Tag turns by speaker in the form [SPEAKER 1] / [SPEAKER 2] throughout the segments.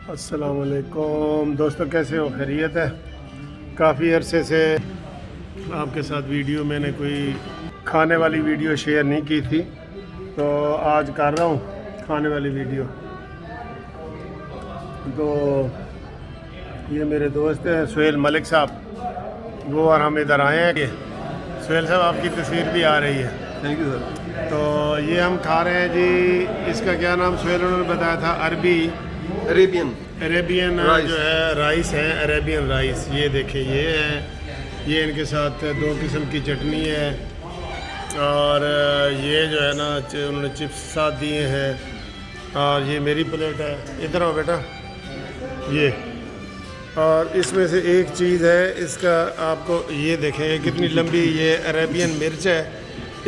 [SPEAKER 1] अस्सलाम वालेकुम दोस्तों, कैसे हो? खैरियत है। काफ़ी अरसे से आपके साथ वीडियो मैंने कोई खाने वाली वीडियो शेयर नहीं की थी, तो आज कर रहा हूँ खाने वाली वीडियो। तो ये मेरे दोस्त हैं सुहेल मलिक साहब, वो और हम इधर आए हैं कि सुहेल साहब आपकी तस्वीर भी आ रही है।
[SPEAKER 2] Thank you sir.
[SPEAKER 1] तो ये हम खा रहे हैं जी, इसका क्या नाम सुहेल उन्होंने बताया था? Arabian
[SPEAKER 2] rice.
[SPEAKER 1] जो है राइस है, अरेबियन राइस। ये देखिए, ये है, ये इनके साथ 2 किस्म की चटनी है, और ये जो है ना उन्होंने चिप्स साथ दिए हैं, और ये मेरी प्लेट है। इधर आओ बेटा। ये और इसमें से एक चीज़ है, इसका आपको ये देखें कितनी लंबी ये अरेबियन मिर्च है।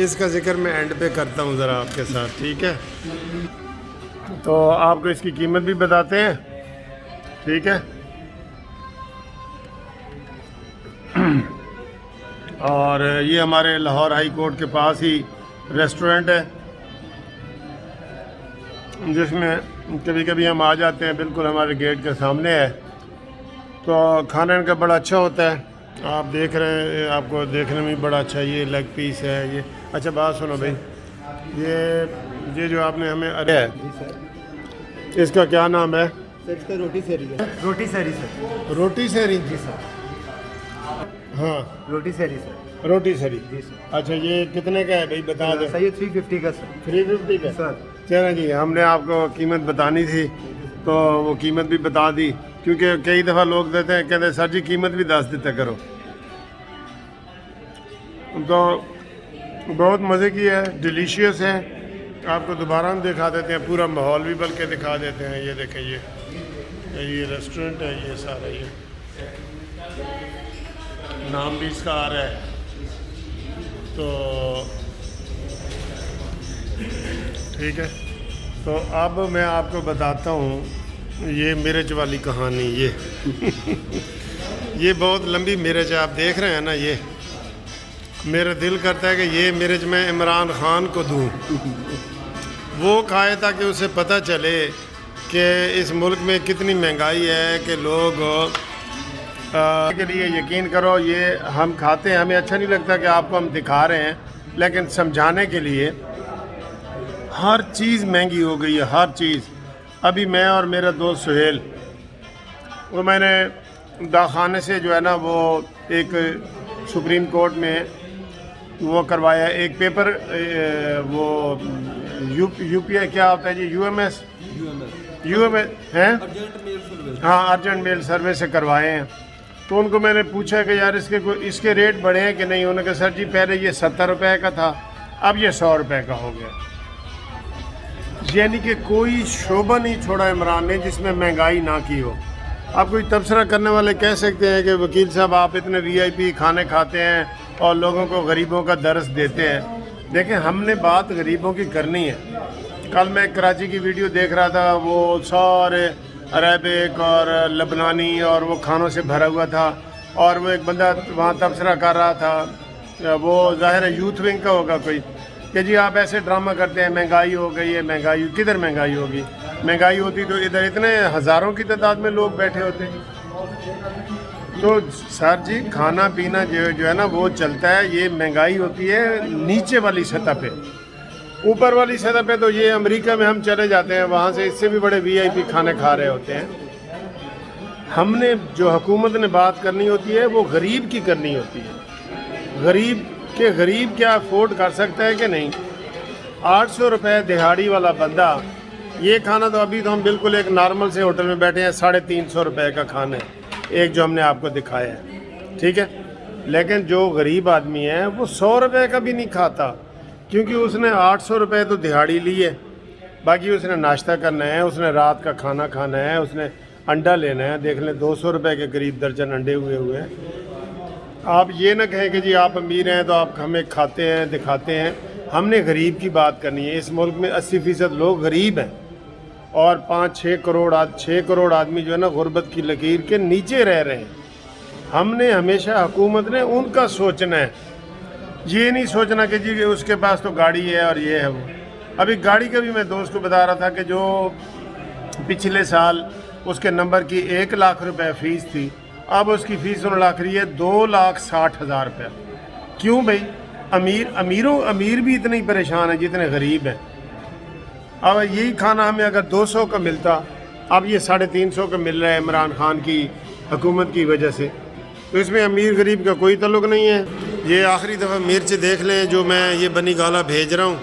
[SPEAKER 1] इसका जिक्र मैं एंड पे करता हूँ ज़रा आपके साथ, ठीक है? तो आपको इसकी कीमत भी बताते हैं, ठीक है? और ये हमारे लाहौर हाई कोर्ट के पास ही रेस्टोरेंट है, जिसमें कभी कभी हम आ जाते हैं, बिल्कुल हमारे गेट के सामने है। तो खाना इनका बड़ा अच्छा होता है, आप देख रहे हैं, आपको देखने में बड़ा अच्छा। ये लेग पीस है ये। अच्छा बात सुनो भाई, ये जो आपने हमें अरे है, इसका क्या नाम है?
[SPEAKER 2] सर इसका रोटी सेरी है। रोटी सेरी सर।
[SPEAKER 1] रोटी सरी
[SPEAKER 2] जी सर।
[SPEAKER 1] हाँ,
[SPEAKER 2] रोटी सेरी सर।
[SPEAKER 1] रोटी सरी।
[SPEAKER 2] जी सर।
[SPEAKER 1] अच्छा ये कितने का है भाई, बता दो।
[SPEAKER 2] सर ये 350 का सर।
[SPEAKER 1] 350 का
[SPEAKER 2] सर।
[SPEAKER 1] चलो जी, हमने आपको कीमत बतानी थी तो वो कीमत भी बता दी, क्योंकि कई दफ़ा लोग देते हैं, कहते हैं सर जी कीमत भी 10 देते करो। तो बहुत मज़े की है, डिलीशियस है। आपको दोबारा हम दिखा देते हैं, पूरा माहौल भी बल्कि दिखा देते हैं। ये देखें, ये रेस्टोरेंट है, ये सारा ये नाम भी इसका आ रहा है। तो ठीक है, तो अब मैं आपको बताता हूँ ये मिर्च वाली कहानी। ये ये बहुत लंबी मिर्च है, आप देख रहे हैं ना। ये मेरा दिल करता है कि ये मिर्च मैं इमरान खान को दूँ, वो खाए, ताकि उसे पता चले कि इस मुल्क में कितनी महंगाई है कि लोग के लिए। यकीन करो, ये हम खाते हैं, हमें अच्छा नहीं लगता कि आपको हम दिखा रहे हैं, लेकिन समझाने के लिए हर चीज़ महंगी हो गई है, हर चीज़। अभी मैं और मेरा दोस्त सुहेल, वो मैंने दाखाने से जो है ना, वो एक सुप्रीम कोर्ट में वो करवाया एक पेपर, वो यूपीआई क्या होता है जी, यूएमएस हैं, हाँ, अर्जेंट मेल सर्विस से करवाए हैं। तो उनको मैंने पूछा कि यार इसके रेट बढ़े हैं कि नहीं। उन्होंने कहा सर जी पहले ये 70 रुपये का था, अब ये 100 रुपये का हो गया। यानी कि कोई शोबा नहीं छोड़ा इमरान ने जिसमें महंगाई ना की हो। आप कोई तबसरा करने वाले कह सकते हैं कि वकील साहब आप इतने वीआईपी खाने खाते हैं और लोगों को गरीबों का दर्स देते हैं। देखें, हमने बात गरीबों की करनी है। कल मैं कराची की वीडियो देख रहा था, वो सारे अरेबिक और लबनानी और वो खानों से भरा हुआ था, और वो एक बंदा वहाँ तबसरा कर रहा था, वो ज़ाहिर है यूथ विंग का होगा कोई, कि जी आप ऐसे ड्रामा करते हैं, महंगाई हो गई है। महंगाई किधर महंगाई होगी? महंगाई होती तो इधर इतने हज़ारों की तादाद में लोग बैठे होते। तो सर जी खाना पीना जो है ना वो चलता है। ये महंगाई होती है नीचे वाली सतह पे, ऊपर वाली सतह पे तो ये अमेरिका में हम चले जाते हैं, वहाँ से इससे भी बड़े वीआईपी खाने खा रहे होते हैं। हमने जो हुकूमत ने बात करनी होती है वो गरीब की करनी होती है। गरीब क्या अफोर्ड कर सकता है कि नहीं? 800 रुपये दिहाड़ी वाला बंदा, ये खाना तो अभी तो हम बिल्कुल एक नॉर्मल से होटल में बैठे हैं, 350 रुपये का खाना है एक जो हमने आपको दिखाया है, ठीक है? लेकिन जो गरीब आदमी है वो 100 रुपये का भी नहीं खाता, क्योंकि उसने 800 रुपये तो दिहाड़ी ली है, बाकी उसने नाश्ता करना है, उसने रात का खाना खाना है, उसने अंडा लेना है। देख लें 200 रुपये के करीब दर्जन अंडे हुए हैं। आप ये ना कहें कि जी आप अमीर हैं तो आप हमें खाते हैं दिखाते हैं। हमने गरीब की बात करनी है। इस मुल्क में 80% लोग गरीब हैं, और 5-6 करोड़ आदमी जो है ना गुर्बत की लकीर के नीचे रह रहे हैं। हमने हमेशा हुकूमत ने उनका सोचना है, ये नहीं सोचना कि जी उसके पास तो गाड़ी है और ये है वो। अभी गाड़ी का भी मैं दोस्त को बता रहा था कि जो पिछले साल उसके नंबर की 1 लाख रुपए फ़ीस थी, अब उसकी फ़ीस उन्होंने रख रही है 2,60,000 रुपया। क्यों भाई? अमीर भी इतने ही परेशान है जितने गरीब हैं। अब यही खाना हमें अगर 200 का मिलता, अब ये 350 का मिल रहा है इमरान खान की हुकूमत की वजह से, तो इसमें अमीर गरीब का कोई ताल्लुक नहीं है। ये आखिरी दफ़ा मिर्च देख लें जो मैं ये बनी गाला भेज रहा हूँ,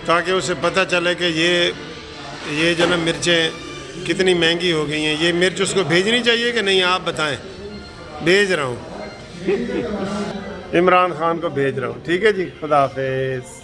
[SPEAKER 1] ताकि उसे पता चले कि ये जो ना मिर्चें कितनी महंगी हो गई हैं। ये मिर्च उसको भेजनी चाहिए कि नहीं, आप बताएं। भेज रहा हूँ, इमरान खान को भेज रहा हूँ। ठीक है जी, खुदा हाफिज़।